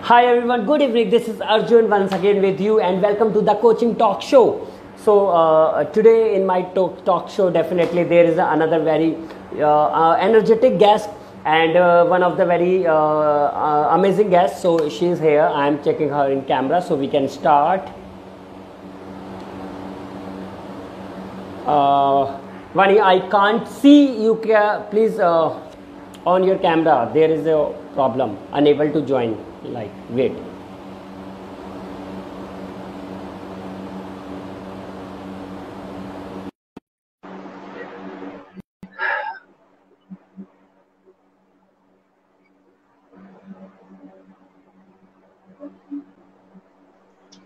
Hi everyone, good evening. This is Arjun once again with you, and welcome to the Coaching Talk Show. So today in my talk show, definitely there is another very energetic guest and one of the very amazing guests. So she is here. I am checking her in camera, so we can start. Vani, I can't see you. Please on your camera. There is a problem. Unable to join. Like wait.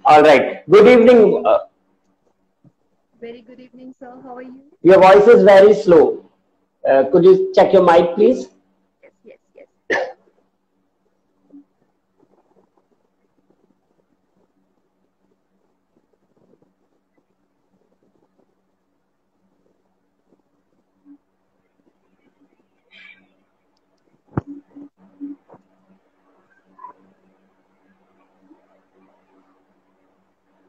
All right. Good evening. Very good evening, sir. How are you? Your voice is very slow. Could you check your mic, please? Yes.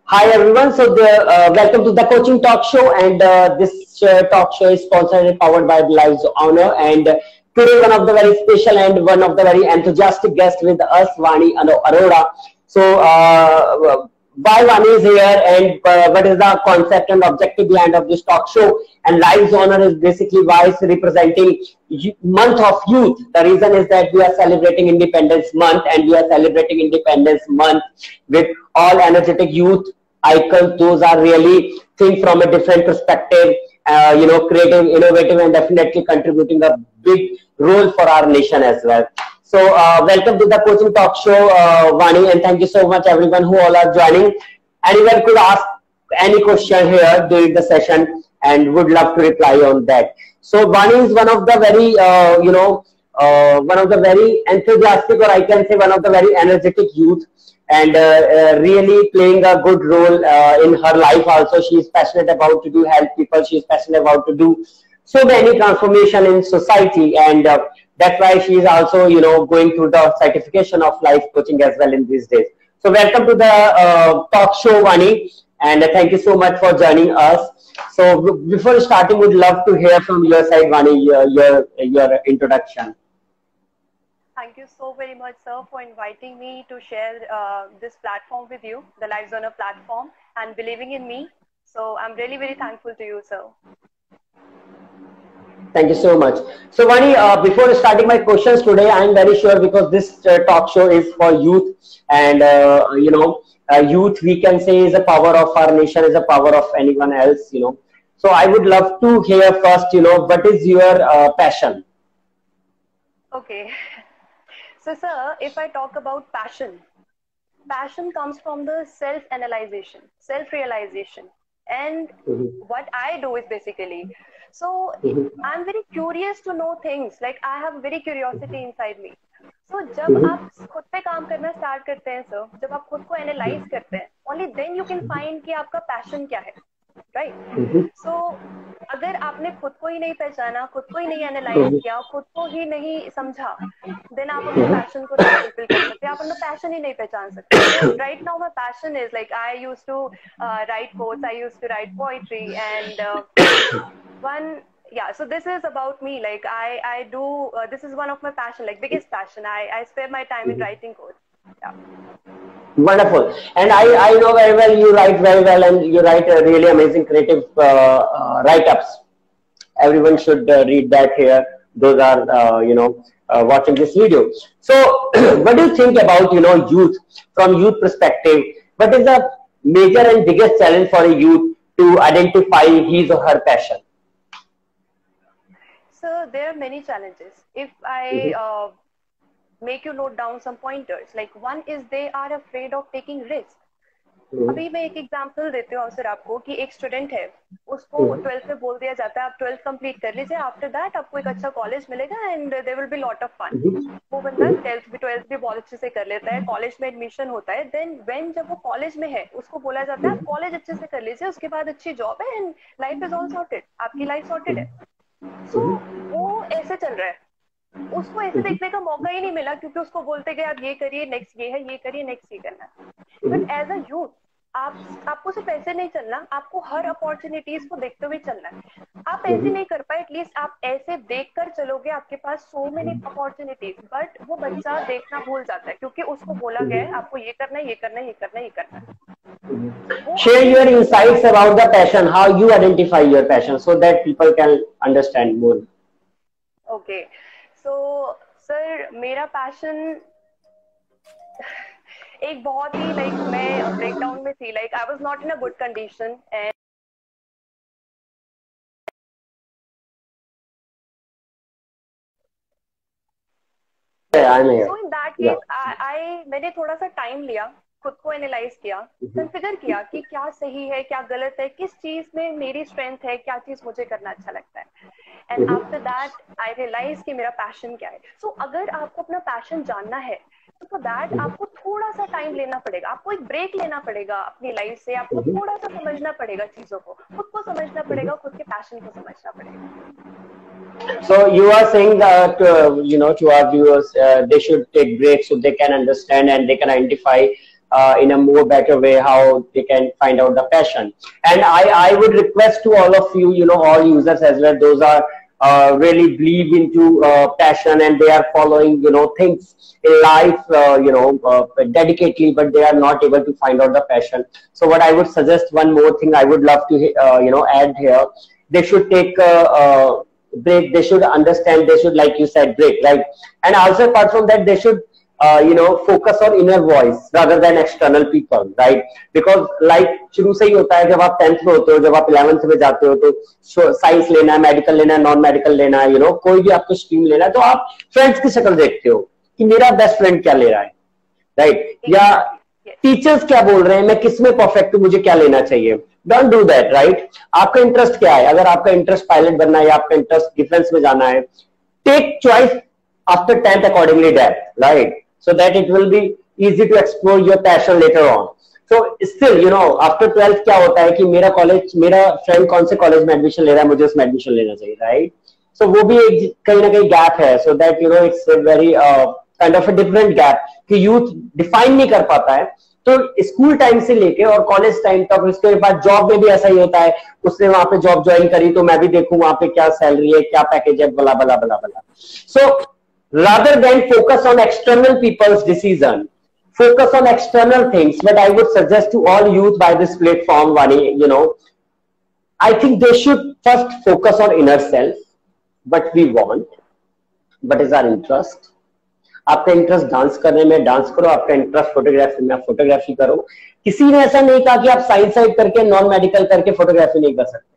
Hi everyone. Welcome to the Coaching Talk Show, and this talk show is sponsored and powered by Lives Honor. And today, one of the very special and one of the very enthusiastic guests with us, Vani Arora. So, why Vani is here, and what is the concept and objective behind of this talk show? And Lives Honor is basically why it's representing month of youth. The reason is that we are celebrating Independence Month, and we are celebrating Independence Month with all energetic youth icons. Those are really think from a different perspective, creative, innovative, and definitely contributing a big role for our nation as well. So welcome to the Coaching Talk Show, Vani, and thank you so much everyone who all are joining. Anyone could ask any question here during the session and would love to reply on that. So Vani is one of the very, one of the very enthusiastic, or I can say one of the very energetic youth, and really playing a good role in her life also. She is passionate about to do help people. She is passionate about to do so many transformation in society, and that's why she is also going through the certification of life coaching as well in these days. So welcome to the talk show, Vani, and thank you so much for joining us. So before starting, we'd love to hear from your side, Vani, your introduction. Thank you so very much, sir, for inviting me to share this platform with you, the Lives Honor platform, and believing in me. So I'm really very thankful to you, sir. Thank you so much. So Vani, before starting my questions today, I'm very sure because this talk show is for youth, and youth, we can say, is a power of our nation, is a power of anyone else. So I would love to hear first, what is your passion? Okay. So, sir, if I talk about passion comes from the self-analyzation, self-realization. And what I do is basically, so I'm very curious to know things. Like I have very curiosity inside me. So जब आप खुद पे काम करना start करते हैं sir, जब आप खुद को एनालाइज करते हैं, only then you can find कि आपका पैशन क्या है, राइट? सो अगर आपने खुद को ही नहीं पहचाना, खुद को ही नहीं एनालाइज किया, खुद को ही नहीं समझा, देन आप अपने पैशन को नहीं फुलफिल कर सकते, आप अपना पैशन ही नहीं पहचान सकते. So right now my passion is like I used to write quotes, I used to write poetry, and so this is about me. Like I do this is one of my passion, like biggest passion. I spare my time in writing quotes. Yeah. Wonderful. And I know very well you write very well, and you write a really amazing creative write-ups. Everyone should read that here. Those are watching this video. So what do you think about youth, from youth perspective? What is the major and biggest challenge for a youth to identify his or her passion? So there are many challenges. If I make you note down some pointers, like one is they are afraid of taking risk. अभी मैं एक example देती हूँ sir आपको कि एक student है, उसको 12th में बोल दिया जाता है आप 12th कंप्लीट कर लीजिए, आफ्टर दैट आपको एक अच्छा कॉलेज मिलेगा and there will be lot of fun. वो बंदा 12th भी बहुत अच्छे से कर लेता है, कॉलेज में एडमिशन होता है, देन व्हेन जब वो कॉलेज में है उसको बोला जाता है आप कॉलेज अच्छे से कर लीजिए, उसके बाद अच्छी जॉब है and life is all sorted, आपकी लाइफ सॉर्टेड है. सो वो ऐसे चल रहा है. उसको ऐसे देखने का मौका ही नहीं मिला, क्योंकि उसको बोलते गए आप ये करिए, नेक्स्ट ये है, ये करिए, नेक्स्ट ये करना है। बट एज अ यूथ आपको सिर्फ ऐसे नहीं चलना, आपको हर अपॉर्चुनिटीज को देखते हुए चलना है। आप ऐसे नहीं कर पाए, एटलीस्ट आप ऐसे देखकर चलोगे, आपके पास सो मेनी अपॉर्चुनिटीज, बट वो बच्चा देखना भूल जाता है, क्योंकि उसको बोला गया है आपको ये करना है, ये करना है, ये करना है, ये करना है। Share your insights about the passion, how you identify your passion, so that people can understand more. Okay, so sir मेरा पैशन एक बहुत ही लाइक मैं ब्रेकडाउन में थी, like I was not in a good condition and so in that case I मैंने थोड़ा सा time लिया, खुद को एनालाइज किया, कंसिडर किया कि क्या सही है, क्या गलत है, किस चीज में मेरी स्ट्रेंथ है, क्या चीज मुझे करना अच्छा लगता है। And after that I realise कि मेरा पैशन क्या है। सो अगर आपको अपना पैशन जानना है तो फॉर दैट आपको थोड़ा सा टाइम लेना पड़ेगा, आपको एक ब्रेक लेना पड़ेगा अपनी लाइफ से, आपको थोड़ा सा समझना पड़ेगा चीजों को, खुद को समझना पड़ेगा, खुद के पैशन को समझना पड़ेगा। So you are saying that to our viewers, they should take breaks so they can understand and they can identify in a more better way how they can find out the passion. And I would request to all of you, all users as well, those are really believe into passion and they are following things in life dedicatedly, but they are not able to find out the passion. So what I would suggest, one more thing I would love to add here, they should take break, they should understand, they should, like you said, break, right? And also apart from that, they should focus on inner voice rather than external people, right? Because like शुरू से ही होता है, जब आप 10th में होते हो, जब आप 11th में जाते हो, तो साइंस लेना है, मेडिकल लेना है, नॉन मेडिकल लेना है, कोई भी आपको स्ट्रीम लेना है, तो आप फ्रेंड्स की शक्ल देखते हो कि मेरा बेस्ट फ्रेंड क्या ले रहा है, राइट? या टीचर्स क्या बोल रहे हैं, मैं किस में परफेक्ट हूं, मुझे क्या लेना चाहिए। Don't do that, right? आपका इंटरेस्ट क्या है? अगर आपका इंटरेस्ट पायलट बनना है या आपका इंटरेस्ट डिफेंस में जाना है, take choice after 10th accordingly that, right? So that it will be easy to explore your passion later on. So still after 12th क्या होता है कि मेरा फ्रेंड कौन से कॉलेज में एडमिशन ले रहा है, मुझे उसमें एडमिशन लेना चाहिए, राइट? सो वो भी एक कहीं ना कहीं गैप है। So that it's very kind of a different gap कि यूथ डिफाइन नहीं कर पाता है। तो स्कूल टाइम से लेके और कॉलेज टाइम तक, उसके बाद जॉब में भी ऐसा ही होता है, उसने वहां पे जॉब ज्वाइन करी तो मैं भी देखूं वहां पे क्या सैलरी है, क्या पैकेज है, बला blah blah blah. So rather than focus on external peoples decision, focus on external things. But I would suggest to all youth by this platform, Vani, I think they should first focus on inner self, what we want, what is our interest. आपका interest dance करने में dance करो, आपका interest photography में आप photography करो। किसी ने ऐसा नहीं कहा कि आप साइंस साइड करके नॉन मेडिकल करके फोटोग्राफी नहीं कर सकते,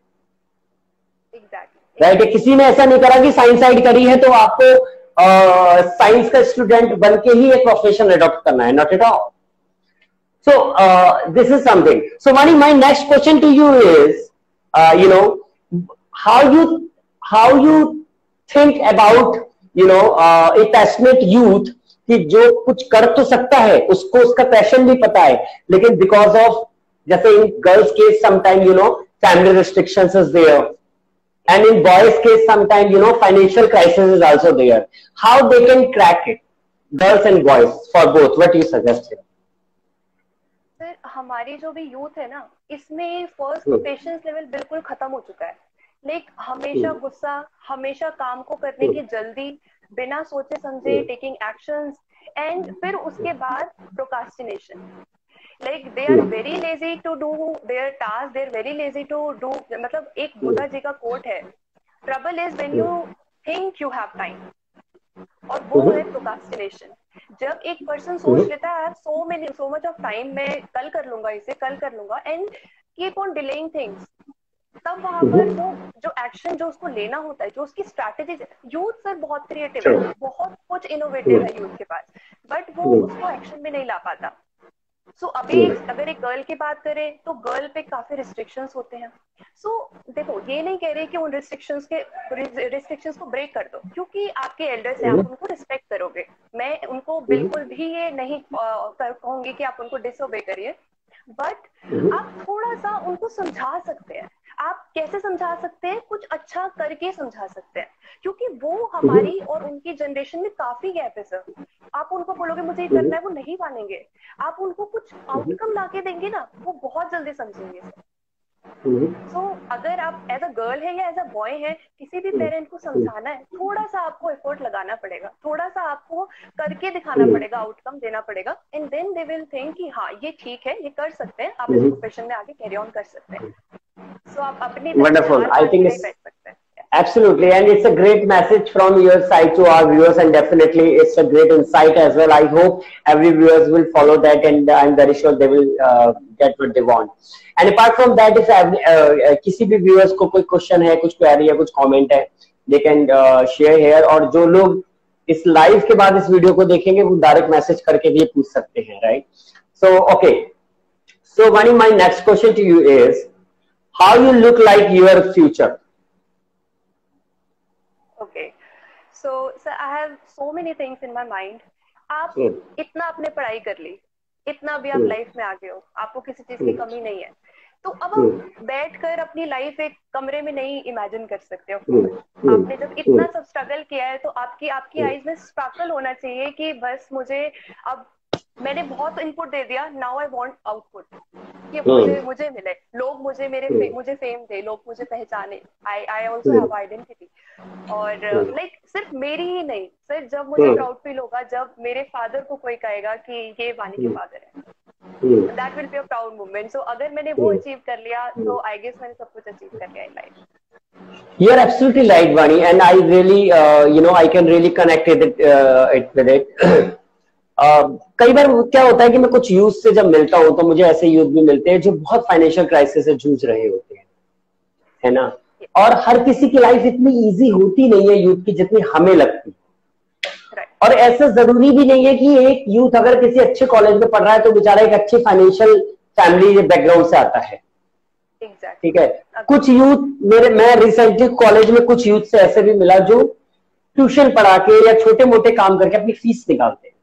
राइट? किसी ने ऐसा नहीं करा कि साइंस साइड करी है तो आपको साइंस का स्टूडेंट बन के ही एक प्रोफेशन अडॉप्ट करना है, not at all. So this is something. So Vani, my next question to you is, how you think about a passionate youth कि जो कुछ कर तो सकता है, उसको उसका पैशन भी पता है, लेकिन बिकॉज ऑफ, जैसे in girls case sometime family restrictions is there, and in boys case sometimes financial crisis is also there. How they can crack it, girls and boys, for both? What do you suggest here? Sir हमारी जो भी youth है ना, इसमें first patience level बिल्कुल खत्म हो चुका है। लाइक हमेशा गुस्सा, हमेशा काम को करने की जल्दी, बिना सोचे समझे टेकिंग एक्शंस, एंड फिर उसके बाद procrastination. Like they are very lazy to do their task, they are very lazy to do, मतलब एक बुद्धा जी का कोट है, trouble is when you think you have time, और वो है प्रोक्रास्टिनेशन। जब एक पर्सन सोच लेता है so much of time, मैं कल कर लूंगा इसे, कल कर लूंगा, and keep on delaying things, तब वहां पर वो जो एक्शन जो उसको लेना होता है, जो उसकी स्ट्रैटेजी, यूथ सर बहुत क्रिएटिव है, बहुत कुछ इनोवेटिव है यूथ के पास, बट वो उसको एक्शन में नहीं ला पाता। सो अभी अगर एक गर्ल की बात करें तो गर्ल पे काफी रिस्ट्रिक्शंस होते हैं। सो देखो, ये नहीं कह रहे कि उन रिस्ट्रिक्शंस को ब्रेक कर दो, क्योंकि आपके एल्डर्स हैं, आप उनको रिस्पेक्ट करोगे, मैं उनको बिल्कुल भी ये नहीं कहूंगी कि आप उनको डिसओबे करिए, बट आप थोड़ा सा उनको समझा सकते हैं। आप कैसे समझा सकते हैं? कुछ अच्छा करके समझा सकते हैं, क्योंकि वो हमारी और उनकी जनरेशन में काफी गैप है सर। आप उनको बोलोगे मुझे ये करना है, वो नहीं मानेंगे। आप उनको कुछ आउटकम ला के देंगे ना, वो बहुत जल्दी समझेंगे सर। तो अगर आप एज अ गर्ल है या एज अ बॉय है, किसी भी पेरेंट को समझाना है, थोड़ा सा आपको एफर्ट लगाना पड़ेगा, थोड़ा सा आपको करके दिखाना पड़ेगा, आउटकम देना पड़ेगा, and then they will think कि हाँ ये ठीक है, ये कर सकते हैं, आप इस प्रोफेशन में आगे कैरी ऑन कर सकते हैं। सो आप अपनी Wonderful. I think नहीं it's बैठ सकते हैं। absolutely, and it's a great message from your side to our viewers, and definitely it's a great insight as well. I hope every viewers will follow that, and I'm very sure they will get what they want. And apart from that, if किसी भी viewers को कोई question है, कुछ query है, कुछ comment है, they can share here. और जो लोग इस live के बाद इस वीडियो को देखेंगे, वो direct message करके भी पूछ सकते हैं, right? So okay. So Vani, my next question to you is, how you look like your future? Okay, so sir, I have so many things in my mind. आप इतना आपने पढ़ाई कर ली, इतना भी आप लाइफ में आगे हो, आपको किसी चीज की कमी नहीं है, तो अब आप बैठकर अपनी लाइफ एक कमरे में नहीं इमेजिन कर सकते हो। आपने जब इतना सब स्ट्रगल किया है, तो आपकी आईज में स्पार्कल होना चाहिए कि बस मुझे अब मैंने बहुत इनपुट दे दिया, नाउ आई वांट आउटपुट, कि मुझे मिले, लोग मुझे मुझे फेम दे, लोग मुझे पहचाने, आई आल्सो हैव आइडेंटिटी। और लाइक सिर्फ मेरी ही नहीं सर, जब मुझे प्राउड फील होगा जब मेरे फादर को कोई कहेगा कि ये वानी के फादर है, that will be a proud moment. So अगर मैंने वो अचीव कर लिया, तो आई गेस मैंने सब कुछ अचीव कर लिया in life. You are absolutely right, Vani, and I really, I can really connect with it. कई बार क्या होता है कि मैं कुछ यूथ से जब मिलता हूँ, तो मुझे ऐसे यूथ भी मिलते हैं जो बहुत फाइनेंशियल क्राइसिस से जूझ रहे होते हैं, है ना? और हर किसी की लाइफ इतनी इजी होती नहीं है यूथ की जितनी हमें लगती है। और ऐसा जरूरी भी नहीं है कि एक यूथ अगर किसी अच्छे कॉलेज में पढ़ रहा है तो बेचारा एक अच्छे फाइनेंशियल फैमिली बैकग्राउंड से आता है, ठीक है? कुछ यूथ मैं रिसेंटली कॉलेज में कुछ यूथ से ऐसे भी मिला जो ट्यूशन पढ़ा के या छोटे मोटे काम करके अपनी फीस निकालते हैं,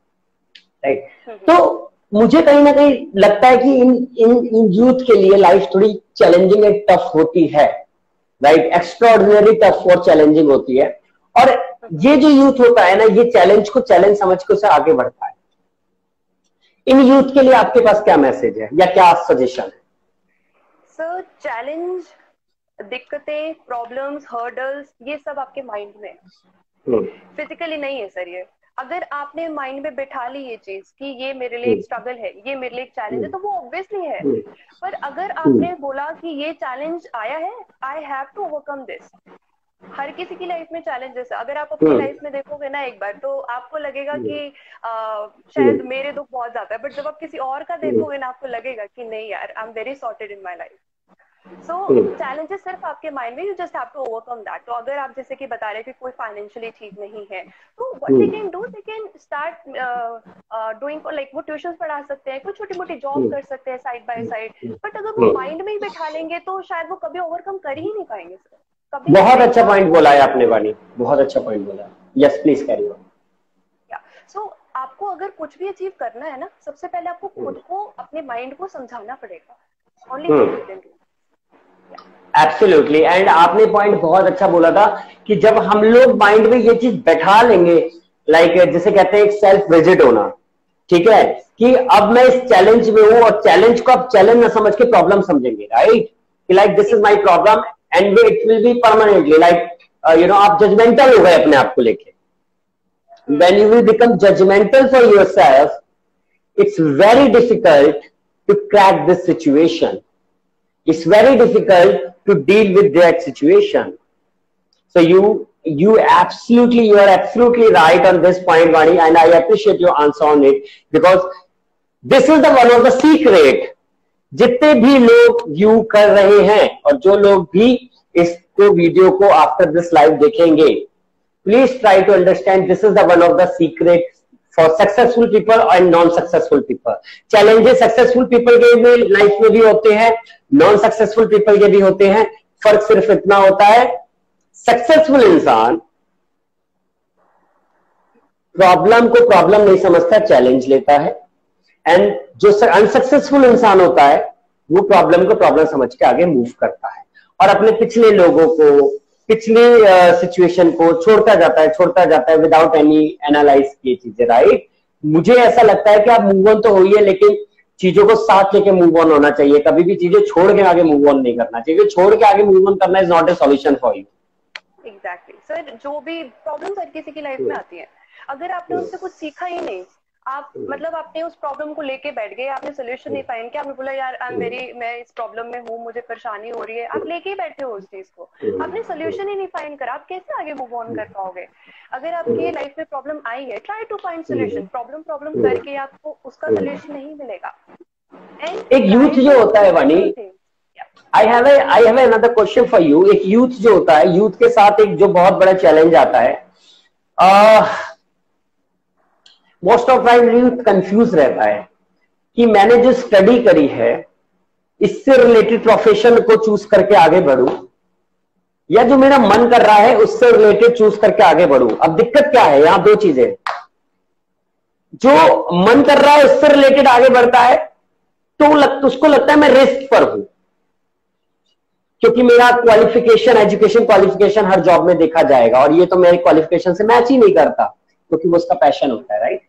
राइट? तो मुझे कहीं ना कहीं लगता है कि इन यूथ के लिए लाइफ थोड़ी चैलेंजिंग एंड टफ होती है, राइट? एक्स्ट्राऑर्डिनरी टफ और चैलेंजिंग होती है। और ये जो यूथ होता है ना, ये चैलेंज को चैलेंज समझ के उसे आगे बढ़ता है। इन यूथ के लिए आपके पास क्या मैसेज है या क्या सजेशन है? सर, चैलेंज, दिक्कतें, प्रॉब्लम्स, हर्डल्स, ये सब आपके माइंड में है, फिजिकली नहीं है सर। ये अगर आपने माइंड में बैठा ली ये चीज कि ये मेरे लिए एक स्ट्रगल है, ये मेरे लिए एक चैलेंज है, तो वो ऑब्वियसली है। पर अगर आपने बोला कि ये चैलेंज आया है, I have to overcome this. हर किसी की लाइफ में चैलेंजेस है। अगर आप अपनी लाइफ में देखोगे ना एक बार, तो आपको लगेगा कि शायद मेरे दुख बहुत ज्यादा है, बट जब आप किसी और का देखोगे ना, आपको लगेगा कि नहीं यार, I am very sorted in my life. So challenges सिर्फ आपके माइंड में, you just have to overcome that. तो अगर आप जैसे कि बता रहे हैं कि कोई फाइनेंशियली ठीक नहीं है, तो what they can do, they can start doing, like वो ट्यूशंस पढ़ा सकते हैं, कुछ छोटी मोटी जॉब कर सकते हैं साइड बाय साइड। बट अगर वो माइंड में ही बैठा लेंगे, तो शायद वो कभी ओवरकम कर ही नहीं पाएंगे सर। बहुत अच्छा पॉइंट बोला है आपने वानी, बहुत अच्छा पॉइंट बोला। Yes, please carry on. So आपको अगर कुछ भी अचीव करना है ना, सबसे पहले आपको खुद को, अपने माइंड को समझाना पड़ेगा। Only absolutely. एंड आपने पॉइंट बहुत अच्छा बोला था कि जब हम लोग माइंड में ये चीज बैठा लेंगे, लाइक जिसे कहते हैं एक सेल्फ विजिट होना, ठीक है, कि अब मैं इस चैलेंज में हूं, और चैलेंज को आप चैलेंज न समझ के प्रॉब्लम समझेंगे, right? Like this is my problem and it will B permanently, like आप जजमेंटल हो गए अपने आप को लेके। When you will become judgmental for yourself, it's very difficult to crack this situation. It's very difficult to deal with that situation. So you are absolutely right on this point, Vani, and I appreciate your answer on it, because this is the one of the secret. जितने भी लोग view कर रहे हैं और जो लोग भी इसको वीडियो को आफ्टर दिस लाइव देखेंगे, please try to understand this is the one of the secret for successful people and non-successful people. Challenges successful people के भी लाइफ में भी होते हैं, नॉन सक्सेसफुल पीपल के भी होते हैं। फर्क सिर्फ इतना होता है, सक्सेसफुल इंसान प्रॉब्लम को प्रॉब्लम नहीं समझता, चैलेंज लेता है। एंड जो अनसक्सेसफुल इंसान होता है, वो प्रॉब्लम को प्रॉब्लम समझ के आगे मूव करता है। और अपने पिछले लोगों को, पिछली सिचुएशन को छोड़ता जाता है विदाउट एनी एनालाइज किए चीजें, राइट। मुझे ऐसा लगता है कि आप मूव ऑन तो होइए, लेकिन चीजों को साथ लेके मूव ऑन होना चाहिए। कभी भी चीजें छोड़ के आगे मूव ऑन नहीं करना चाहिए। छोड़ के आगे मूव ऑन करना is not a solution for you. Exactly sir, जो भी प्रॉब्लम्स हर किसी की लाइफ में आती है, अगर आपने उससे कुछ सीखा ही नहीं, आप मतलब आपने उस प्रॉब्लम को लेके बैठ गए, आपने सोल्यूशन नहीं फाइंड किया, आपने बोला यार मैं इस प्रॉब्लम में हूँ, मुझे परेशानी हो रही है, आप लेके ही बैठे हो उस चीज को, आपने सोल्यूशन ही नहीं फाइंड करा, आप कैसे आगे मूव ऑन कर पाओगे? अगर आपकी लाइफ में प्रॉब्लम आई है, try to find solution. Problem करके आपको उसका सोल्यूशन नहीं मिलेगा। एक यूथ जो होता है Vani, I have another question for you. एक यूथ जो होता है, यूथ के साथ एक जो बहुत बड़ा चैलेंज आता है, most of time youth confuse रहता है कि मैंने जो स्टडी करी है इससे रिलेटेड प्रोफेशन को चूज करके आगे बढ़ूं, या जो मेरा मन कर रहा है उससे रिलेटेड चूज करके आगे बढ़ूं। अब दिक्कत क्या है, यहां दो चीजें। जो मन कर रहा है उससे रिलेटेड आगे बढ़ता है तो उसको लगता है मैं रिस्क पर हूं, क्योंकि मेरा क्वालिफिकेशन, एजुकेशन क्वालिफिकेशन हर जॉब में देखा जाएगा, और ये तो मेरे क्वालिफिकेशन से मैच ही नहीं करता, क्योंकि वो उसका पैशन होता है, राइट।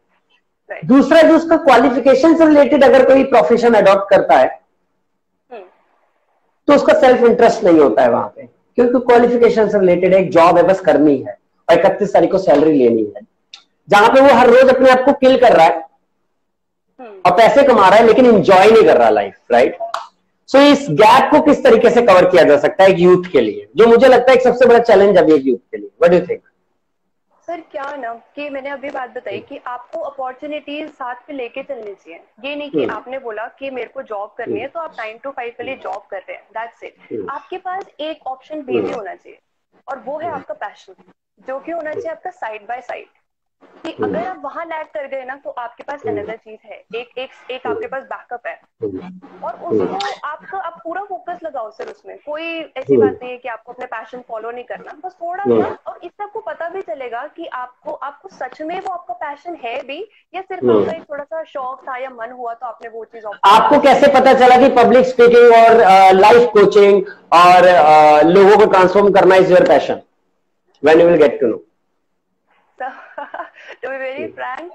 दूसरा, जो उसका क्वालिफिकेशन से रिलेटेड अगर कोई प्रोफेशन अडॉप्ट करता है तो उसका सेल्फ इंटरेस्ट नहीं होता है वहां पे, क्योंकि क्वालिफिकेशन से रिलेटेड एक जॉब है, बस करनी है और 31 तारीख को सैलरी लेनी है, जहां पे वो हर रोज अपने आप को किल कर रहा है और पैसे कमा रहा है, लेकिन एंजॉय नहीं कर रहा लाइफ, राइट। सो इस गैप को किस तरीके से कवर किया जा सकता है एक यूथ के लिए, जो मुझे लगता है एक सबसे बड़ा चैलेंज अभी एक यूथ के लिए। What do you think? Sir क्या ना कि मैंने अभी बात बताई कि आपको अपॉर्चुनिटीज साथ में लेके चलनी चाहिए। ये नहीं कि आपने बोला कि मेरे को जॉब करनी है तो आप 9 to 5 के लिए जॉब कर रहे हैं, दैट्स इट। आपके पास एक ऑप्शन भी होना चाहिए, और वो है आपका पैशन, जो कि होना चाहिए आपका साइड बाय साइड। कि अगर आप वहां लैग कर गए ना तो आपके पास अनदर चीज है, एक आपके पास बैकअप है, और उसको आप पूरा फोकस लगाओ सर उसमें। कोई ऐसी बात नहीं है कि आपको अपने पैशन फॉलो नहीं करना, बस थोड़ा सा, और इससे आपको पता भी चलेगा कि आपको सच में वो आपका पैशन है भी, या सिर्फ आपका एक थोड़ा सा शौक था या मन हुआ तो आपने वो चीज। आपको कैसे पता चला कि पब्लिक स्पीकिंग और लाइफ कोचिंग और लोगों को ट्रांसफॉर्म करना is your passion? When you will get to know? To be very frank,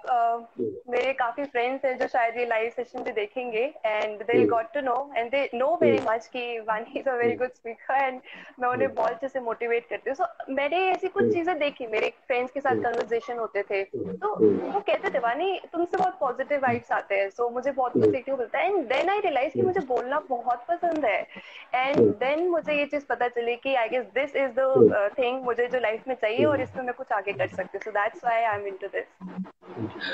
मेरे काफी फ्रेंड्स हैं जो शायद ये लाइव सेशन भी देखेंगे, and they got to know and they know very much कि Vani is a very good speaker, and मैं उन्हें बहुत अच्छे से मोटिवेट करती हूँ। सो मैंने ऐसी कुछ चीजें देखी, मेरे फ्रेंड्स के साथ कन्वर्सेशन होते थे, तो वो कहते थे वानी तुमसे बहुत पॉजिटिव वाइब्स आते हैं, सो मुझे बहुत कुछ सीखने को मिलता है। एंड देन आई रियलाइज कि मुझे बोलना बहुत पसंद है, एंड देन मुझे ये चीज पता चली कि I guess this is the thing मुझे जो लाइफ में चाहिए, और इसमें मैं कुछ आगे कर सकती हूँ। So that's why I am into this.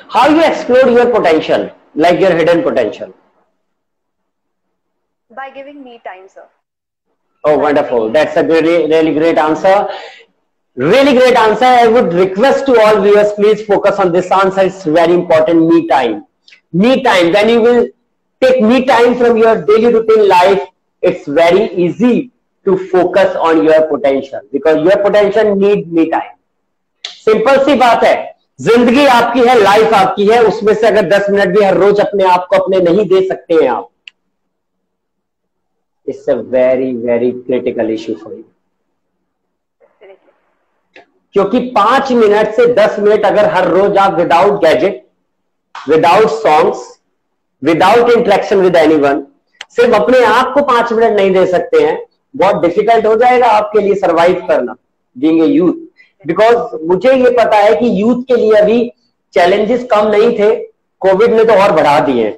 How you explore your potential, like your hidden potential? By giving me time, sir. Oh, wonderful. That's a really great answer. Really great answer. I would request to all viewers, please focus on this answer. It's very important. Me time. Me time. When you will take me time from your daily routine life, it's very easy to focus on your potential, because your potential need me time. Simple सी बात है, जिंदगी आपकी है, life आपकी है, उसमें से अगर 10 मिनट भी हर रोज अपने आप को अपने नहीं दे सकते हैं आप, it's a very very critical issue for you. क्योंकि 5 मिनट से 10 मिनट अगर हर रोज आप without gadget, without songs, without interaction with anyone, सिर्फ अपने आप को 5 मिनट नहीं दे सकते हैं, बहुत डिफिकल्ट हो जाएगा आपके लिए सरवाइव करना बीइंग ए यूथ। बिकॉज मुझे ये पता है कि यूथ के लिए अभी चैलेंजेस कम नहीं थे, कोविड ने तो और बढ़ा दिए,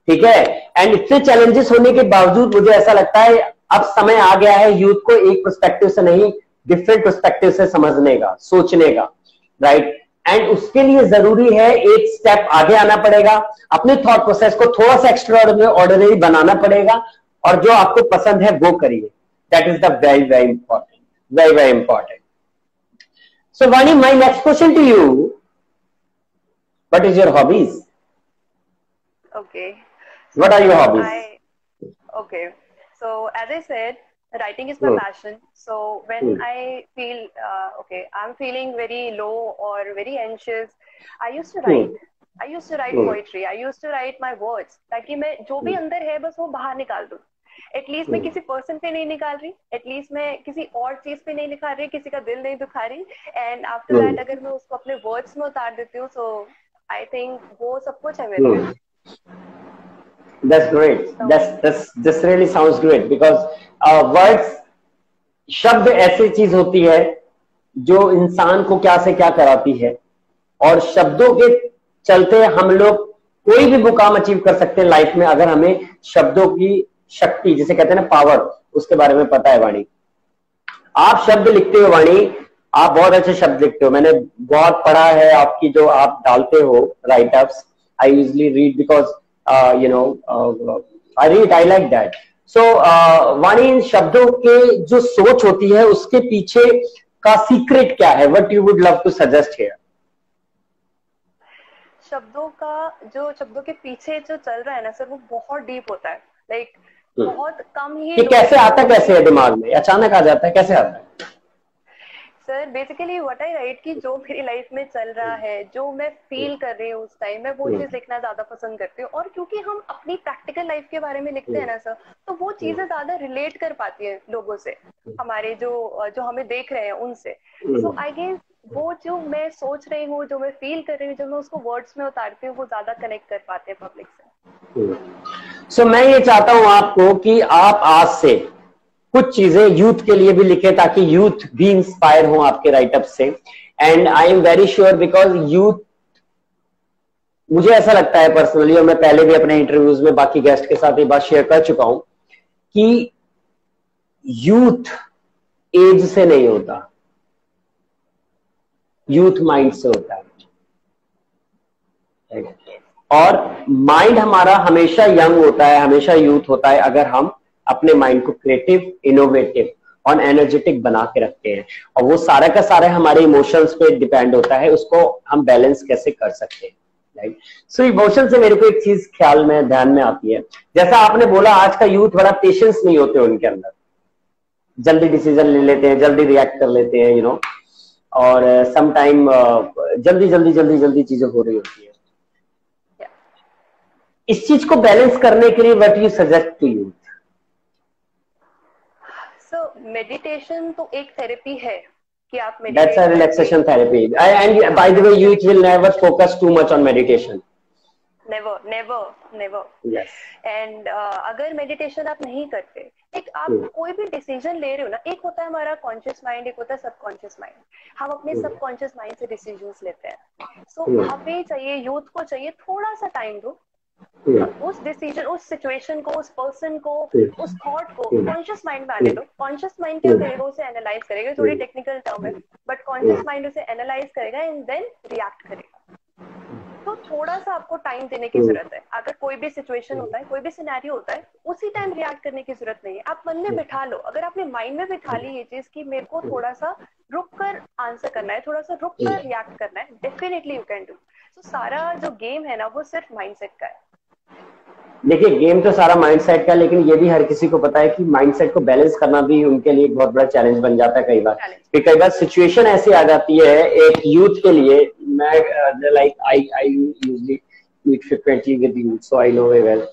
ठीक है। एंड इतने चैलेंजेस होने के बावजूद मुझे ऐसा लगता है अब समय आ गया है यूथ को एक पर्सपेक्टिव से नहीं, डिफरेंट पर्सपेक्टिव से समझने का, सोचने का, राइट। एंड उसके लिए जरूरी है एक स्टेप आगे आना पड़ेगा, अपने थॉट प्रोसेस को थोड़ा सा एक्स्ट्रा ऑर्डिनरी बनाना पड़ेगा, और जो आपको पसंद है वो करिए। That is the very very important, very very important. So Vani, my next question to you, what is your hobbies? Okay. What are your hobbies? Okay. So as I said, writing is my passion. So when I feel, I'm feeling very low or very anxious, I used to write. I used to write poetry. I used to write my words, ताकि मैं जो भी अंदर है बस वो बाहर निकाल दूं. एटलीस्ट मैं किसी पर्सन पे नहीं निकाल रही, एटलीस्ट मैं किसी और चीज पे नहीं निकाल रही, किसी का दिल नहीं दुखा रही, एंड आफ्टर दैट अगर मैं उसको अपने वर्ड्स में उतार देती हूँ, सो आई थिंक वो सब कुछ है मेरे लिए। That's great. This really sounds great because words, शब्द ऐसी चीज होती है जो इंसान को क्या से क्या कराती है, और शब्दों के चलते हम लोग कोई भी मुकाम अचीव कर सकते हैं लाइफ में, अगर हमें शब्दों की शक्ति, जिसे कहते हैं ना पावर, उसके बारे में पता है। वाणी, आप शब्द लिखते हो वाणी, आप बहुत अच्छे शब्द लिखते हो, मैंने बहुत पढ़ा है आपकी जो आप डालते हो write ups. I usually read because I like that. So Vani, इन शब्दों के जो सोच होती है उसके पीछे का सीक्रेट क्या है? What you would love to suggest here? शब्दों के पीछे जो चल रहा है ना सर, वो बहुत डीप होता है। लाइक बहुत कम ही कैसे आता, कैसे है दिमाग में अचानक आ जाता है, कैसे आता है? Sir basically what I right कि जो मेरी लाइफ में चल रहा है, जो मैं फील कर रही हूँ उस टाइम, मैं वो चीज लिखना ज्यादा पसंद करती हूँ। और क्योंकि हम अपनी प्रैक्टिकल लाइफ के बारे में लिखते हैं ना सर, तो वो चीजें ज्यादा रिलेट कर पाती है लोगों से, हमारे जो हमें देख रहे हैं उनसे। सो आई गेस वो जो मैं सोच रही हूँ, जो मैं फील कर रही हूँ, जब मैं उसको वर्ड्स में उतारती हूँ, वो ज्यादा कनेक्ट कर पाते हैं पब्लिक से। सो मैं ये चाहता हूँ आपको कि आप आज से कुछ चीजें यूथ के लिए भी लिखे, ताकि यूथ भी इंस्पायर हो आपके राइटअप से। And I am very sure because youth, मुझे ऐसा लगता है पर्सनली, और मैं पहले भी अपने इंटरव्यूज में बाकी गेस्ट के साथ ये बात शेयर कर चुका हूं, कि यूथ एज से नहीं होता, यूथ माइंड से होता है। और माइंड हमारा हमेशा यंग होता है, हमेशा यूथ होता है, अगर हम अपने माइंड को क्रिएटिव, इनोवेटिव और एनर्जेटिक बना के रखते हैं। और वो सारा का सारा हमारे इमोशंस पे डिपेंड होता है, उसको हम बैलेंस कैसे कर सकते हैं, राइट? सो इमोशन से मेरे को एक चीज ख्याल में, ध्यान में आती है, जैसा आपने बोला, आज का यूथ बड़ा पेशेंस नहीं होते उनके अंदर, जल्दी डिसीजन ले लेते हैं, जल्दी रिएक्ट कर लेते हैं, और सम टाइम जल्दी चीजें हो रही होती है। इस चीज को बैलेंस करने के लिए what you suggest to youth? So meditation तो एक थेरेपी है कि आप That's a relaxation therapy. And by the way, youth will never focus too much on meditation. Never. Yes. And अगर मेडिटेशन आप नहीं करते, एक आप कोई भी डिसीजन ले रहे हो ना, एक होता है हमारा कॉन्शियस माइंड, एक होता है सबकॉन्शियस माइंड। हम अपने सबकॉन्शियस माइंड से डिसीजंस लेते हैं। सो हमें चाहिए, यूथ को चाहिए, थोड़ा सा टाइम दो, उस डिसीजन, उस सिचुएशन को, उस पर्सन को, उस थॉट को कॉन्शियस माइंड में आने दो। कॉन्शियस माइंड क्या करेगा, उसे एनालाइज करेगा, थोड़ी टेक्निकल टर्म है, बट कॉन्शियस माइंड उसे एनालाइज करेगा एंड देन रिएक्ट करेगा। तो थोड़ा सा आपको टाइम देने की जरूरत है। अगर कोई भी सिचुएशन होता है, कोई भी सिनेरियो होता है, उसी टाइम रिएक्ट करने की जरूरत नहीं है। आप मन में बिठा लो, अगर आपने माइंड में बिठा ली ये चीज कि मेरे को थोड़ा सा रुक कर आंसर करना है, थोड़ा सा रुक कर रिएक्ट करना है, डेफिनेटली यू कैन डू। तो सारा जो गेम है ना, वो सिर्फ माइंडसेट का है। देखिए, गेम तो सारा माइंडसेट का, लेकिन ये भी हर किसी को पता है कि माइंडसेट को बैलेंस करना भी उनके लिए एक बहुत बड़ा चैलेंज बन जाता है कई बार। कई बार सिचुएशन ऐसी आ जाती है एक यूथ के लिए, मैं like I usually meet frequently with youth, so I know very well.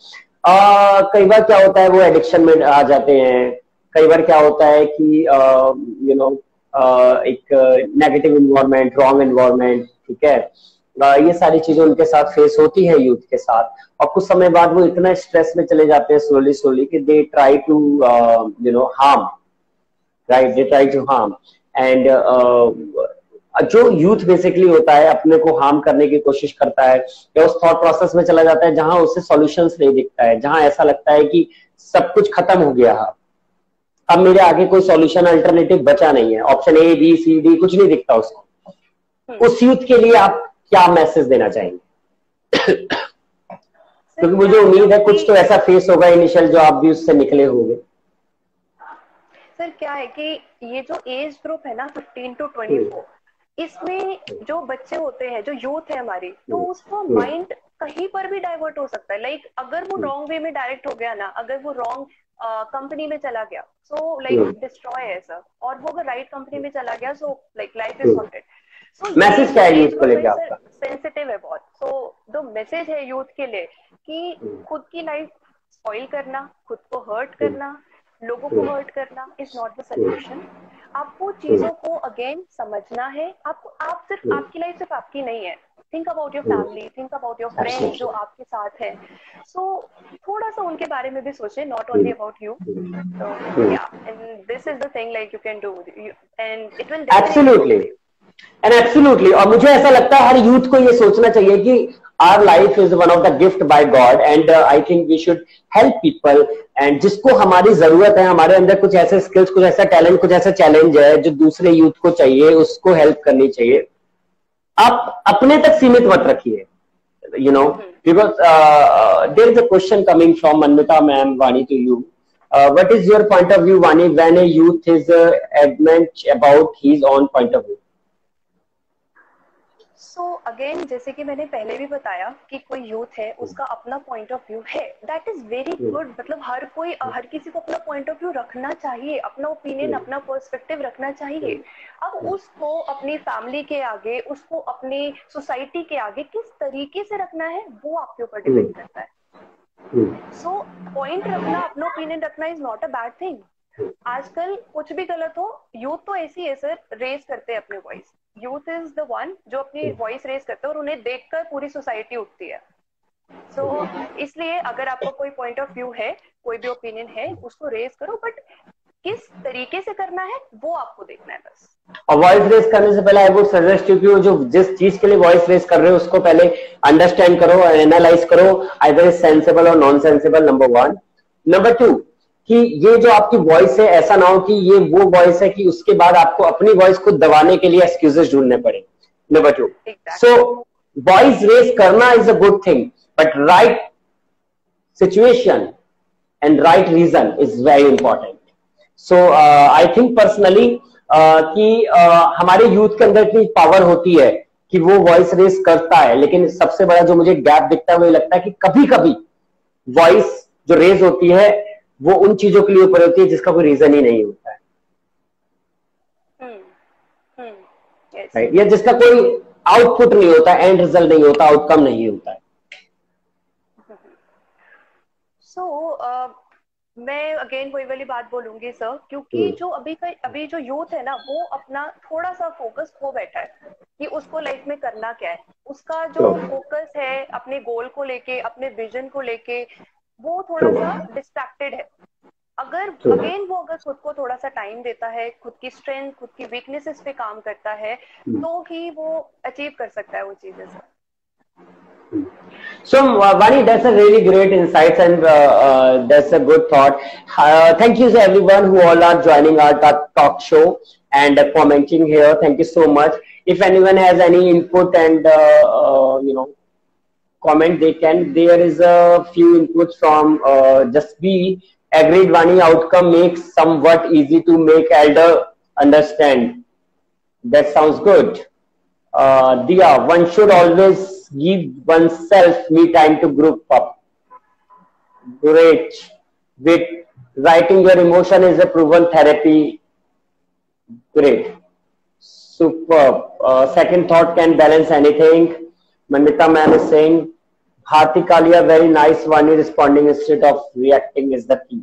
कई बार क्या होता है, वो एडिक्शन में आ जाते हैं। कई बार क्या होता है कि एक नेगेटिव इन्वायरमेंट, रॉन्ग इन्वायरमेंट, ठीक है, ये सारी चीजें उनके साथ फेस होती है यूथ के साथ। और कुछ समय बाद वो इतना स्ट्रेस में चले जाते हैं स्लोली कि they try to harm, right, they try to harm. And जो यूथ बेसिकली होता है, अपने को हार्म करने की कोशिश करता है, या उस थॉट प्रोसेस में चला जाता है जहां उसे सॉल्यूशंस नहीं दिखता है, जहां ऐसा लगता है कि सब कुछ खत्म हो गया है, अब मेरे आगे कोई सॉल्यूशन, अल्टरनेटिव बचा नहीं है, option A B C D कुछ नहीं दिखता उसको। उस यूथ के लिए आप क्या मैसेज देना चाहेंगे? क्योंकि मुझे उम्मीद है कुछ तो ऐसा फेस होगा इनिशियल, जो आप भी उससे निकले होंगे। सर क्या है कि ये जो एज ग्रुप है ना 15 to 24, इसमें जो बच्चे होते हैं, जो यूथ है हमारी, तो उसको माइंड कहीं पर भी डाइवर्ट हो सकता है। लाइक अगर वो रॉन्ग वे में डायरेक्ट हो गया ना, अगर वो रॉन्ग कंपनी में चला गया, सो लाइक डिस्ट्रॉय है सर। और वो अगर राइट कंपनी में चला गया, so like life is sorted. Message क्या है यूथ को लेकर आपका? सेंसिटिव है बहुत। सो जो मैसेज है यूथ के लिए कि खुद की लाइफ स्पॉइल करना, खुद को हर्ट करना, लोगों को हर्ट करना इज नॉट द सोल्यूशन। आपको चीजों को अगेन समझना है। आप सिर्फ आपकी लाइफ सिर्फ आपकी नहीं है। Think about your family, think about your friends जो आपके साथ है। सो थोड़ा सा उनके बारे में भी सोचें, not only about you. So yeah, and this is the thing like you can do, and it will absolutely and absolutely। और मुझे ऐसा लगता है हर यूथ को ये सोचना चाहिए कि our life is one of the gift by God and I think we should help people and जिसको हमारी जरूरत है, हमारे अंदर कुछ ऐसे स्किल्स, कुछ ऐसा टैलेंट, कुछ ऐसा चैलेंज है जो दूसरे यूथ को चाहिए, उसको हेल्प करनी चाहिए। आप अपने तक सीमित मत रखिए, you know, because there is a question coming from Manmita ma'am, Vani, to you. What is your point of view, Vani, when a youth is adamant about his own point of view? So again, जैसे कि मैंने पहले भी बताया कि कोई youth है, उसका अपना पॉइंट ऑफ व्यू है, दैट इज वेरी गुड। मतलब हर किसी को अपना पॉइंट ऑफ व्यू रखना चाहिए, अपना ओपिनियन, अपना पर्सपेक्टिव रखना चाहिए। अब उसको अपनी फैमिली के आगे, उसको अपनी सोसाइटी के आगे किस तरीके से रखना है वो आपके ऊपर डिपेंड करता है। सो पॉइंट रखना, अपना ओपिनियन रखना is not a bad thing. आजकल कुछ भी गलत हो, यूथ तो ऐसी है सर, रेज करते हैं अपने voice. Youth is the one जो अपनी वॉइस रेज करते हैं और उन्हें देखकर पूरी सोसाइटी उठती है। सो इसलिए अगर आपका कोई पॉइंट ऑफ व्यू है, कोई भी ओपिनियन है, उसको रेज करो, बट किस तरीके से करना है वो आपको देखना है बस। और वॉइस रेस करने से पहले आई वुड सजेस्ट यू कि जो जिस चीज के लिए वॉइस रेस कर रहे हो उसको पहले अंडरस्टैंड करो, एनालाइज करो, आइदर इज सेंसिबल और नॉन सेंसिबल, नंबर 1। नंबर 2 कि ये जो आपकी वॉइस है, ऐसा ना हो कि ये वो वॉइस है कि उसके बाद आपको अपनी वॉइस को दबाने के लिए एक्सक्यूजेस ढूंढने पड़े। नंबर 2, सो वॉइस रेस करना is a good thing, but right situation and right reason is very important. So I think personally कि हमारे यूथ के अंदर इतनी पावर होती है कि वो वॉइस रेस करता है, लेकिन सबसे बड़ा जो मुझे गैप दिखता है वो ये लगता है कि कभी कभी वॉइस जो रेज होती है वो उन चीजों के लिए ऊपर होती है जिसका कोई रीजन ही नहीं होता है, राइट? या जिसका कोई आउटपुट नहीं होता, एंड रिजल्ट नहीं होता, आउटकम नहीं होता है। मैं अगेन वही वाली बात बोलूंगी सर, क्योंकि जो अभी जो यूथ है ना, वो अपना थोड़ा सा फोकस खो बैठा है कि उसको लाइफ में करना क्या है। उसका जो फोकस है अपने गोल को लेके, अपने विजन को लेके, वो थोड़ा सा डिस्ट्रैक्टेड है। अगर अगर खुद को थोड़ा सा टाइम देता है, खुद की स्ट्रेंथ, खुद की वीकनेसेस पे काम करता है, तो ही वो अचीव कर सकता है वो चीजें sir. So Vani, that's a really great insights and that's a good thought. Thank you to everyone who all are joining our talk show and commenting here. Thank you so much. If anyone has any input and you know, comment, they can. There is a few inputs from just be agreed. Vani, outcome makes somewhat easy to make elder understand. That sounds good. Diya, one should always give oneself me time to group up. Great. With writing your emotion is a proven therapy. Great. Superb. Second thought can balance anything. Manmita ma'am is saying, Bharti Kalia, very nice. One responding instead of reacting is the key.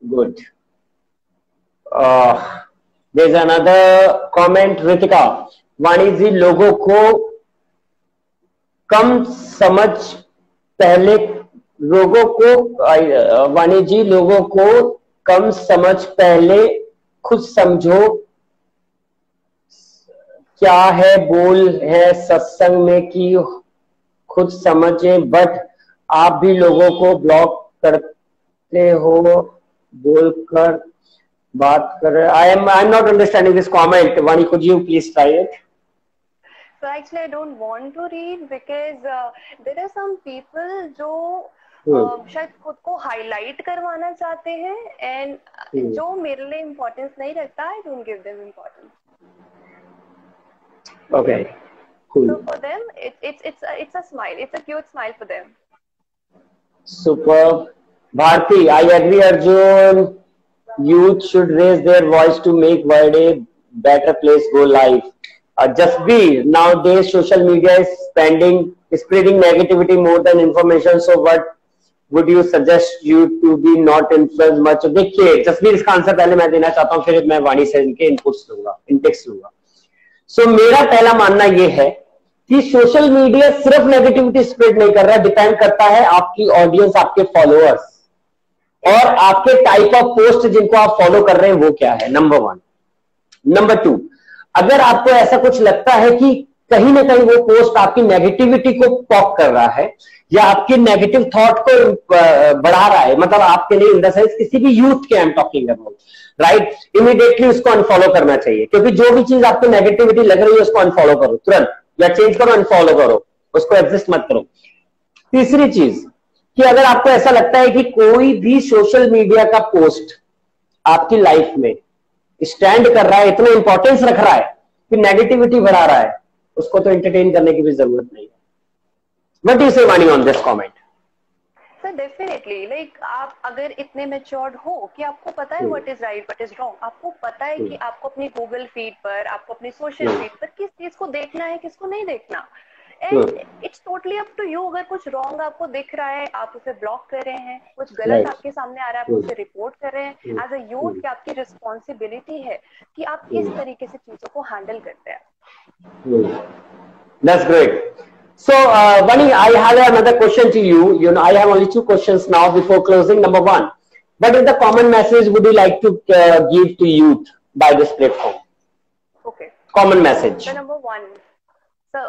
Good. There's another comment, Ritika. वाणी जी, लोगों को कम समझ पहले, वाणी जी, लोगों को कम समझ पहले खुद समझो, क्या है बोल है सत्संग में कि खुद समझे, बट आप भी लोगों को ब्लॉक करते हो बोलकर बात कर रहे। I'm not understanding this comment. Vani, could you please try it? So actually I don't want to read because there are some people जो शायद खुद को हाईलाइट करवाना चाहते हैं, एंड जो मेरे लिए इम्पोर्टेंस नहीं रखता, I don't give them importance. Okay, cool. So for them it's a smile, it's a cute smile for them. Superb. Bharti, I agree, Arjun. Youth should raise their voice to make world a better place. Go live. Just be, nowadays social media is spreading negativity more than information. So what would you suggest you to be not influence much? देखिए जसवीर, इसका answer पहले मैं देना चाहता हूँ, फिर मैं वाणी से इनके इनपुट्स लूंगा, इंटेक्स लूंगा। सो मेरा पहला मानना ये है कि सोशल मीडिया सिर्फ नेगेटिविटी स्प्रेड नहीं कर रहा है, डिपेंड करता है आपकी ऑडियंस, आपके फॉलोअर्स और आपके टाइप ऑफ पोस्ट जिनको आप फॉलो कर रहे हैं वो क्या है, नंबर 1। नंबर 2, अगर आपको ऐसा कुछ लगता है कि कहीं ना कहीं वो पोस्ट आपकी नेगेटिविटी को पॉप कर रहा है या आपके नेगेटिव थॉट को बढ़ा रहा है, मतलब आपके लिए इन द सेंस किसी भी यूथ के I am talking about, right, immediately उसको अनफॉलो करना चाहिए, क्योंकि जो भी चीज आपको नेगेटिविटी लग रही है उसको अनफॉलो करो तुरंत, या चेंज करो, अनफॉलो करो, उसको एग्जिस्ट मत करो। तीसरी चीज कि अगर आपको ऐसा लगता है कि कोई भी सोशल मीडिया का पोस्ट आपकी लाइफ में स्टैंड कर रहा है, इतना इंपॉर्टेंस रख रहा है कि नेगेटिविटी बढ़ा रहा है, उसको तो एंटरटेन करने की भी जरूरत नहीं है। What do you say Vani on this comment? Sir definitely, like आप अगर इतने मैच्योर्ड हो कि आपको पता है what is right what is wrong, आपको पता है कि आपको अपनी गूगल फीड पर, आपको अपनी सोशल फीड पर किस चीज को देखना है, किसको नहीं देखना, and it's totally up to you. अगर कुछ रॉन्ग आपको दिख रहा है, आप उसे ब्लॉक कर रहे हैं, कुछ गलत आपके सामने आ रहा है, आप उसे रिपोर्ट कर रहे हैं। एज अ यूथ की आपकी रिस्पॉन्सिबिलिटी है कि आप किस तरीके से चीजों को हैंडल करते हैं। That's great. So, Vani, I have another question to you. You know, I have only 2 questions now before closing. Number 1, what is the common message would you like to give to youth by this platform? Okay. Common message. So, number 1, so,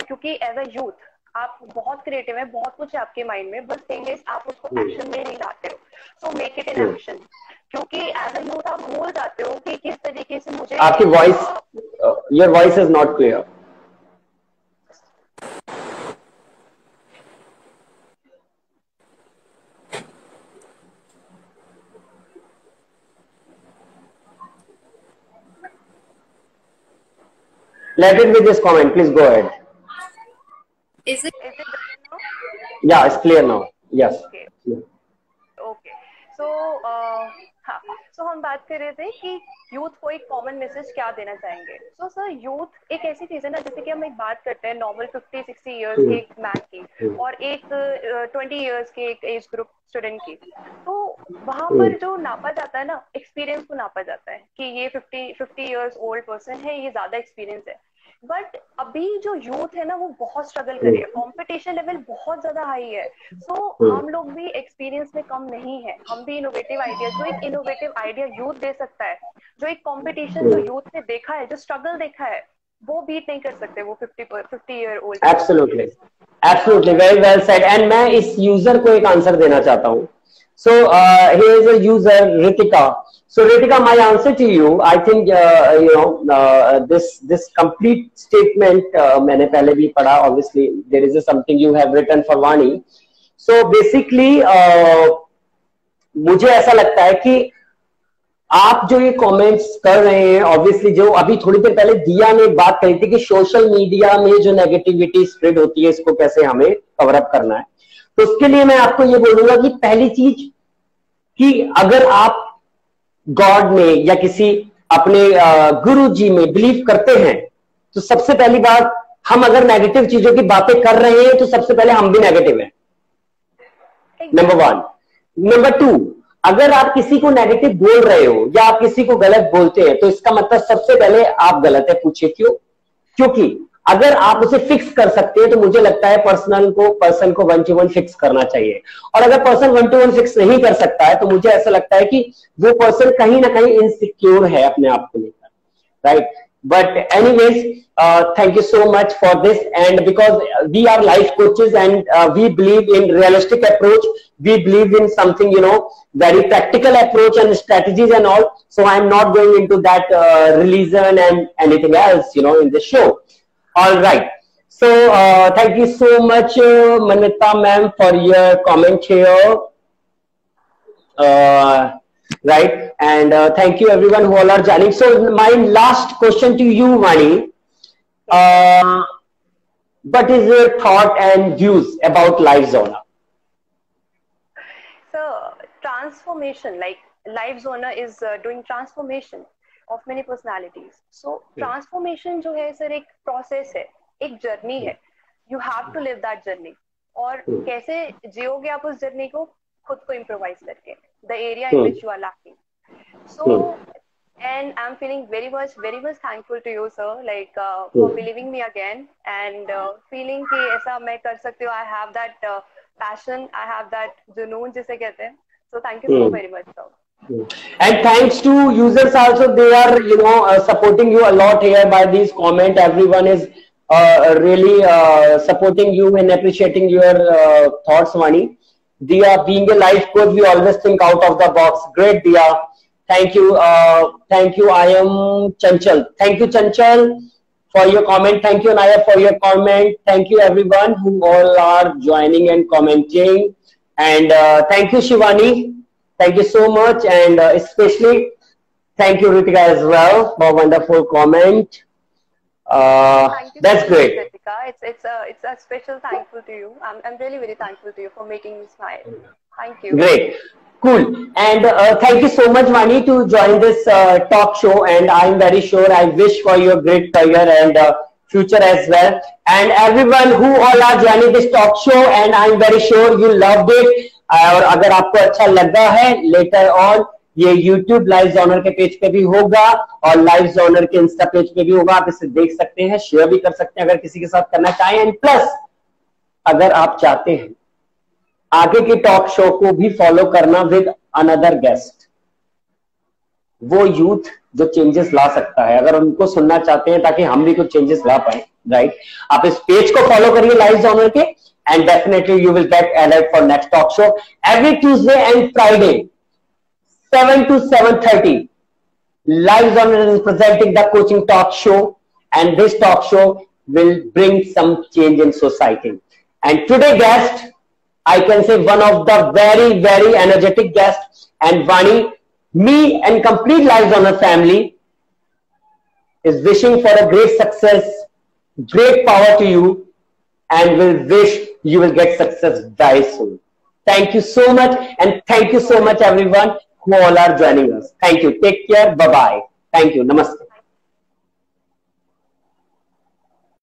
क्योंकि as a youth आप बहुत creative हैं, बहुत कुछ है आपके mind में, बस थिंग इज आप उसको एक्शन में नहीं लाते हो, so make it in action. क्योंकि एज अ यूथ आप भूल जाते हो कि किस तरीके से मुझे, आपकी voice, your voice is not clear. Let it be this comment. Please go ahead. Is it better now? Yeah, it's clear now. Yes. Okay. Okay. So, हाँ, so हम बात कर रहे थे कि यूथ को एक कॉमन मैसेज क्या देना चाहेंगे। सो सर, यूथ एक ऐसी चीज है ना, जैसे कि हम एक बात करते हैं नॉर्मल 50-60 इयर्स के एक मैन की और एक 20 इयर्स के एक एज ग्रुप स्टूडेंट की, तो वहां पर जो नापा जाता है ना, एक्सपीरियंस को नापा जाता है कि ये 50 इयर्स ओल्ड पर्सन है, ये ज्यादा एक्सपीरियंस है। बट अभी जो यूथ है ना, वो बहुत स्ट्रगल कर रही है, कंपटीशन लेवल बहुत ज्यादा हाई है। सो हम लोग भी एक्सपीरियंस में कम नहीं है, हम भी इनोवेटिव आइडिया, जो एक इनोवेटिव आइडिया यूथ दे सकता है, जो एक कंपटीशन जो यूथ ने देखा है, जो स्ट्रगल देखा है, वो बीट नहीं कर सकते वो 50 year old. Absolutely, absolutely, very well said. And मैं इस यूजर को एक आंसर देना चाहता हूँ। So here is a user Ritika. So Ritika, my answer to you, I think you know this complete statement मैंने पहले भी पढ़ा. Obviously, there is something you have written for Vani. So basically, मुझे ऐसा लगता है कि आप जो ये कमेंट्स कर रहे हैं, ऑब्वियसली जो अभी थोड़ी देर पहले दिया ने बात कही थी कि सोशल मीडिया में जो नेगेटिविटी स्प्रेड होती है, इसको कैसे हमें कवर अप करना है, तो उसके लिए मैं आपको ये बोलूंगा कि पहली चीज कि अगर आप गॉड में या किसी अपने गुरु जी में बिलीव करते हैं, तो सबसे पहली बात, हम अगर नेगेटिव चीजों की बातें कर रहे हैं तो सबसे पहले हम भी नेगेटिव हैं, नंबर 1। नंबर 2, अगर आप किसी को नेगेटिव बोल रहे हो या आप किसी को गलत बोलते हैं, तो इसका मतलब सबसे पहले आप गलत है। पूछिए क्यों? क्योंकि अगर आप उसे फिक्स कर सकते हैं तो मुझे लगता है पर्सन को 1 to 1 फिक्स करना चाहिए, और अगर पर्सन 1 to 1 फिक्स नहीं कर सकता है तो मुझे ऐसा लगता है कि वो पर्सन कहीं ना कहीं इनसिक्योर है अपने आप को लेकर, right? But anyways, thank you so much for this, and because we are life coaches and we believe in realistic approach, we believe in something, you know, very practical approach and strategies and all, so I am not going into that religion and anything else, you know, in this show. All right, so thank you so much Manita ma'am for your comment here, right? And thank you everyone who all are joining. So my last question to you, Vani, what is your thought and views about LiveZona? So transformation, like LiveZona is doing transformation of many personalities. So transformation जो है sir एक process है, एक journey है. You have to live that journey. और कैसे जियोगे आप उस जर्नी को खुद को इम्प्रोवाइज करके, the area in which you are lacking. So and I'm feeling very much thankful to you, sir, like for believing me again and feeling कि ऐसा मैं कर सकती हूँ. I have that passion, I have that जुनून जिसे कहते हैं. So thank you so very much, sir. And thanks to users also, they are, you know, supporting you a lot here by these comments. Everyone is really supporting you and appreciating your thoughts, Vani. Dia, being a life coach, we always think out of the box. Great, Dia. Thank you. Thank you. I am Chanchal. Thank you, Chanchal, for your comment. Thank you, Naya, for your comment. Thank you, everyone who all are joining and commenting. And thank you, Shivani. Thank you so much. And especially thank you, Ritika, as well, for wonderful comment. That's great. Ritika. It's a special thankful to you. I'm really very thankful to you for making me smile. Thank you. Great. Cool. And thank you so much, Vani, to join this talk show. And I'm very sure, I wish for your great career and future as well. And everyone who all are joining this talk show, and I'm very sure you loved it. और अगर आपको अच्छा लगा है, later on ये YouTube live genre के page पे भी होगा और लाइव जॉनर के इंस्टा पेज पे भी होगा. आप इसे देख सकते हैं, शेयर भी कर सकते हैं अगर किसी के साथ करना चाहें. एंड प्लस अगर आप चाहते हैं आगे के टॉक शो को भी फॉलो करना विद अनदर गेस्ट, वो यूथ जो चेंजेस ला सकता है, अगर उनको सुनना चाहते हैं ताकि हम भी कुछ चेंजेस ला पाए, राइट, आप इस पेज को फॉलो करिए लाइव जॉनर के, and definitely you will gate alert for next talk show every Tuesday and Friday 7 to 7:30. Live Zone is presenting the coaching talk show, and this talk show will bring some change in society. And today guest, I can say one of the very energetic guests, and Vani, me and complete Live Zone family is wishing for a great success, great power to you, and will wish you will get success very soon. Thank you so much, and thank you so much everyone who all are joining us. Thank you. Take care. Bye-bye. Thank you. Namaste.